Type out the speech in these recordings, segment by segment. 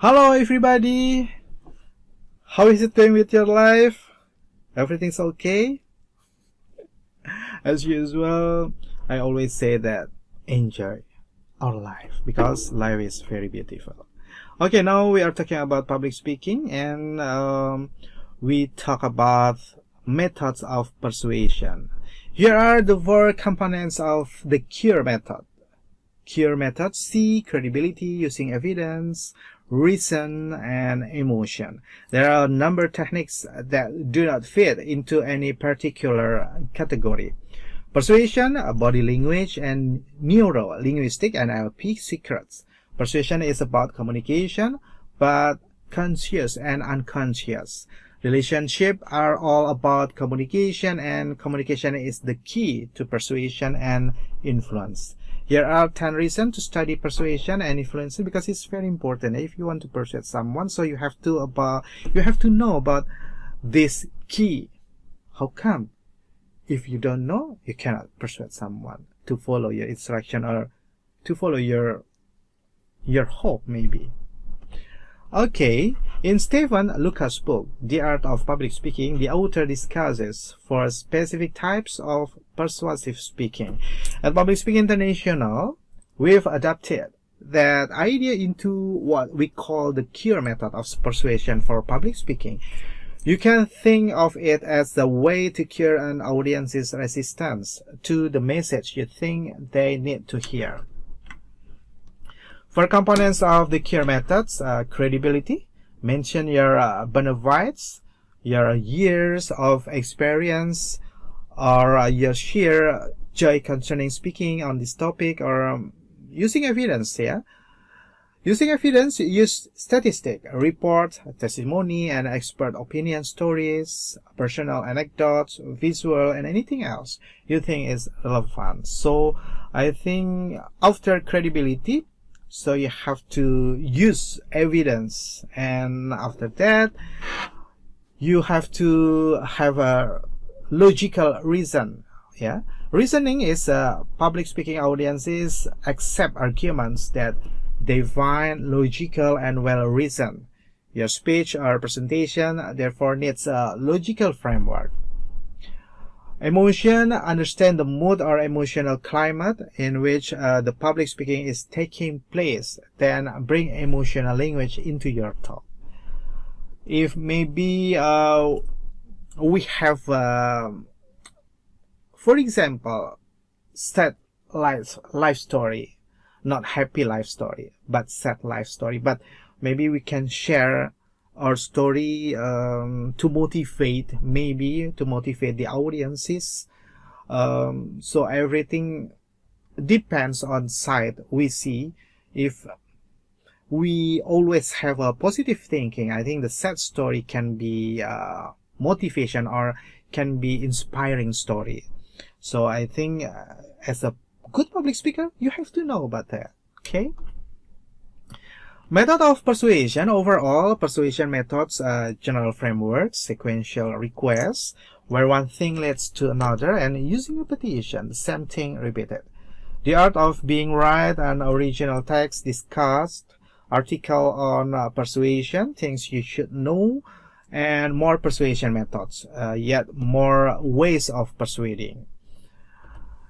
Hello everybody, how is it going with your life? Everything's okay? As usual, I always say that enjoy our life because life is very beautiful. Okay, now we are talking about public speaking, and we talk about methods of persuasion. Here are the 4 components of the CURE method. CURE method: C, credibility, using evidence, reason, and emotion. There are a number of techniques that do not fit into any particular category. Persuasion, body language, and neuro-linguistic NLP secrets. Persuasion is about communication, but conscious and unconscious. Relationships are all about communication, and communication is the key to persuasion and influence. Here are 10 reasons to study persuasion and influence, because it's very important if you want to persuade someone. So you have to know about this key. How come? If you don't know, you cannot persuade someone to follow your instruction or to follow your hope, maybe. Okay, in Stephen Lucas' book, The Art of Public Speaking, the author discusses 4 specific types of persuasive speaking. At Public Speaking International, we've adapted that idea into what we call the CURE method of persuasion for public speaking. You can think of it as the way to cure an audience's resistance to the message you think they need to hear. 4 components of the CURE methods: credibility, mention your bona fides, your years of experience, or your sheer joy concerning speaking on this topic, or using evidence. Using evidence, use statistic, report, testimony, and expert opinion stories, personal anecdotes, visual, and anything else you think is relevant. So I think after credibility, so you have to use evidence, and after that you have to have a logical reason. Reasoning is public speaking audiences accept arguments that they find logical and well reasoned. Your speech or presentation therefore needs a logical framework. Emotion: understand the mood or emotional climate in which the public speaking is taking place, then bring emotional language into your talk. If maybe we have, for example, sad life story, not happy life story, but sad life story, but maybe we can share our story to motivate the audiences. So everything depends on side we see. If we always have a positive thinking, I think the sad story can be motivation or can be inspiring story. So I think as a good public speaker, you have to know about that. Okay. Method of persuasion: overall, persuasion methods, general frameworks, sequential requests, where one thing leads to another, and using repetition, the same thing repeated. The art of being right, an original text discussed, article on persuasion, things you should know, and more persuasion methods, yet more ways of persuading.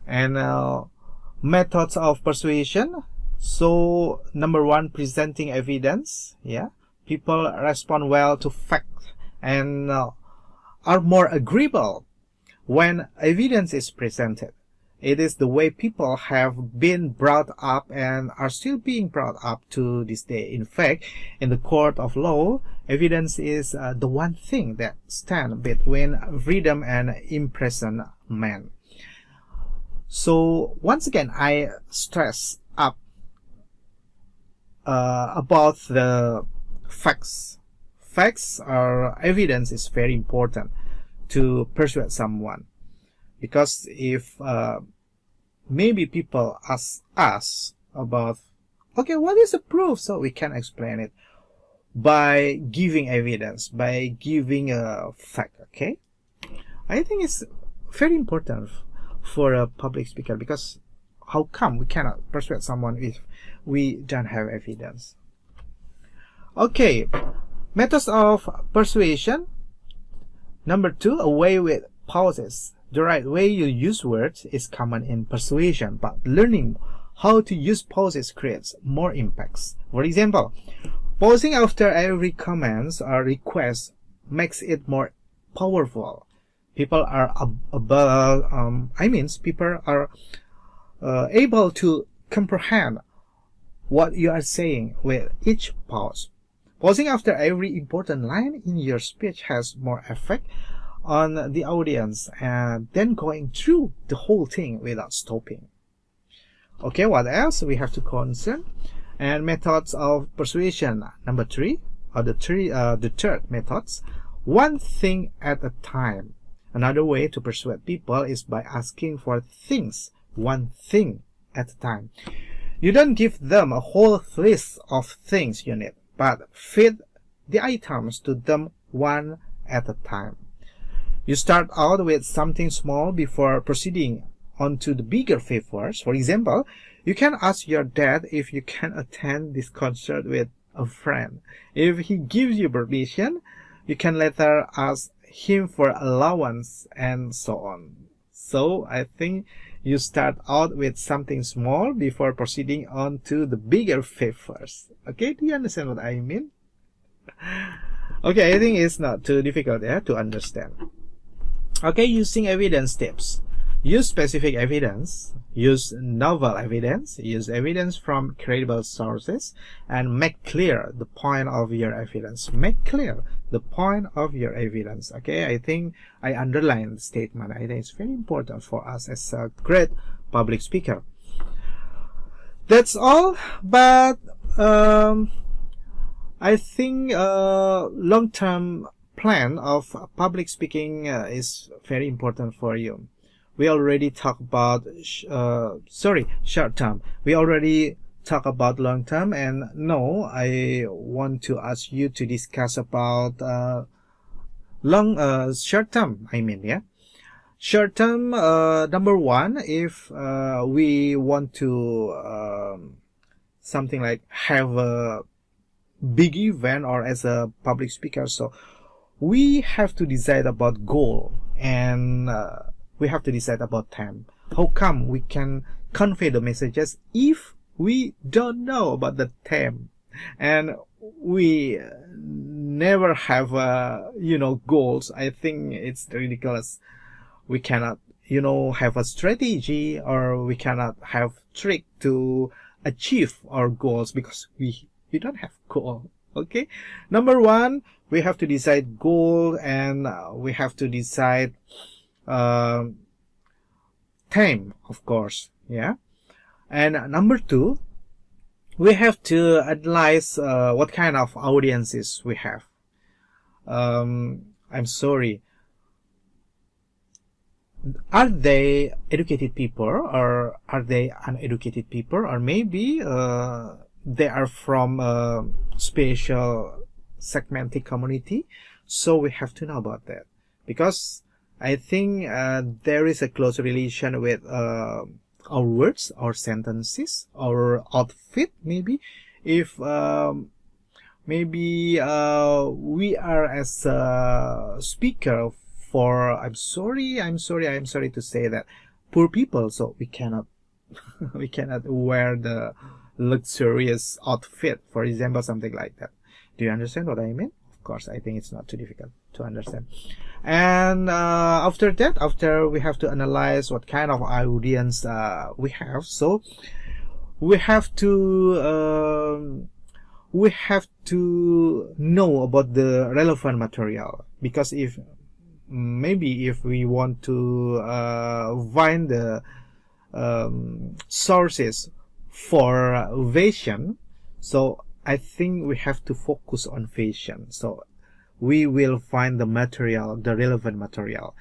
And methods of persuasion. So number 1, presenting evidence. People respond well to facts and are more agreeable when evidence is presented. It is the way people have been brought up and are still being brought up to this day. In fact, in the court of law, evidence is the one thing that stands between freedom and imprisonment. So once again, I stress up about the facts. Facts or evidence is very important to persuade someone, because if maybe people ask us about, okay, what is the proof, so we can explain it by giving evidence, by giving a fact. Okay, I think it's very important for a public speaker, because how come we cannot persuade someone if we don't have evidence? Okay, methods of persuasion. Number 2, away with pauses. The right way you use words is common in persuasion, but learning how to use pauses creates more impacts. For example, pausing after every comment or request makes it more powerful. People are able to comprehend what you are saying with each pause. Pausing after every important line in your speech has more effect on the audience than going through the whole thing without stopping. Okay, what else we have to concern? And methods of persuasion. Number 3, or the third methods, one thing at a time. Another way to persuade people is by asking for things, one thing at a time. You don't give them a whole list of things you need, but feed the items to them one at a time. You start out with something small before proceeding on to the bigger favors. For example, you can ask your dad if you can attend this concert with a friend. If he gives you permission, you can later ask him for allowance and so on. So I think you start out with something small before proceeding on to the bigger favors. Okay, do you understand what I mean? Okay, I think it's not too difficult to understand. Okay, using evidence tips. Use specific evidence, use novel evidence, use evidence from credible sources, and make clear the point of your evidence. Make clear the point of your evidence. Okay, I think I underline the statement. I think it's very important for us as a great public speaker. That's all, but I think long-term plan of public speaking is very important for you. We already talked about short term. We already talked about long term, and now I want to ask you to discuss about short term. Short term. Number 1, if we want to something like have a big event or as a public speaker, so we have to decide about goal and we have to decide about time. How come we can convey the messages if we don't know about the time and we never have goals? I think it's ridiculous. We cannot have a strategy, or we cannot have trick to achieve our goals because we don't have goal. Okay, number 1, we have to decide goal, and we have to decide time, of course. Yeah. And number 2, we have to analyze what kind of audiences we have. I'm sorry, are they educated people, or are they uneducated people, or maybe they are from a special segmented community? So we have to know about that, because I think there is a close relation with our words, our sentences, our outfit. Maybe if we are as a speaker for, I'm sorry to say that, poor people, so we cannot wear the luxurious outfit, for example, something like that. Do you understand what I mean? Of course, I think it's not too difficult to understand. And after we have to analyze what kind of audience we have. So we have to know about the relevant material, because if we want to find the sources for vision, so I think we have to focus on vision. So we will find the relevant material.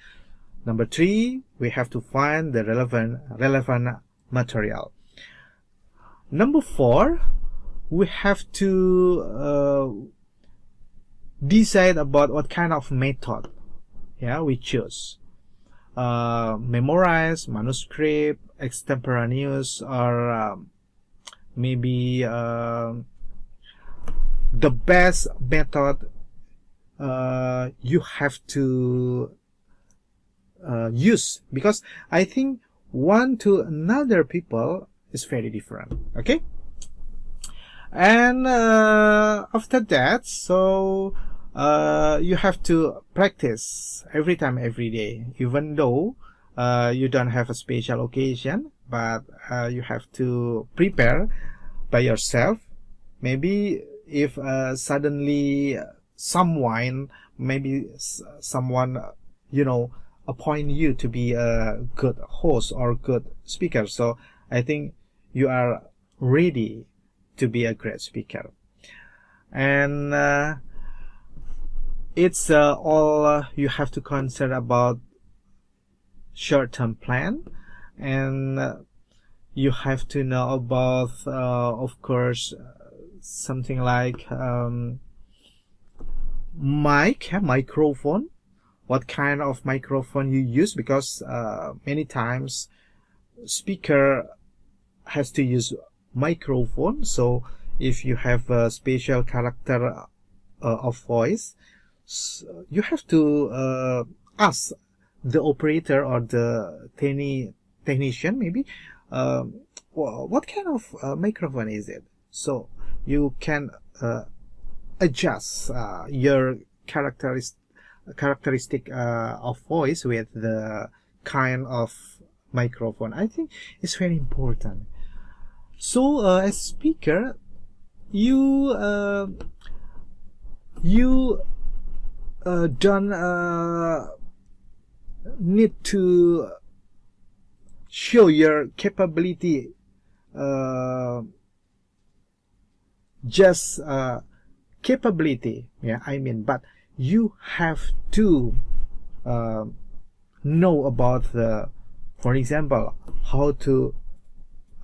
Number 3, we have to find the relevant material. Number 4, we have to decide about what kind of method we choose. Memorize, manuscript, extemporaneous, or maybe the best method you have to use, because I think one to another people is very different. Okay, and after that, so you have to practice every time, every day, even though you don't have a special occasion, but you have to prepare by yourself. Maybe if suddenly someone appoint you to be a good host or good speaker, so I think you are ready to be a great speaker. And it's all you have to consider about short-term plan, and you have to know about of course something like microphone, what kind of microphone you use, because many times speaker has to use microphone. So if you have a special character of voice, you have to ask the operator or the technician maybe what kind of microphone is it, so you can adjust your characteristic of voice with the kind of microphone. I think it's very important. So as speaker, you don't need to show your capability just capability, yeah, I mean, but you have to know about the, for example, how to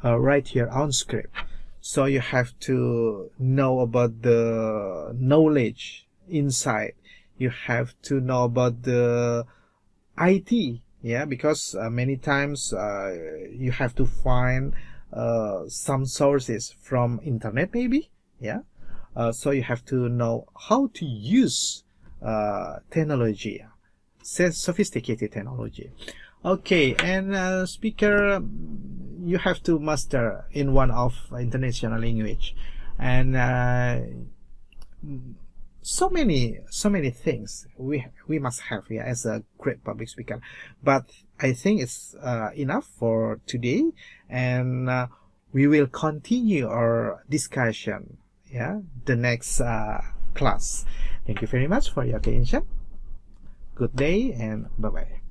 write your own script. So you have to know about the knowledge inside. You have to know about the IT, yeah, because many times you have to find some sources from internet maybe, yeah. So you have to know how to use technology, sophisticated technology. Okay, and speaker, you have to master in one of international language, and so many things we must have here as a great public speaker. But I think it's enough for today, and we will continue our discussion, yeah, the next class. Thank you very much for your attention. Good day and bye bye.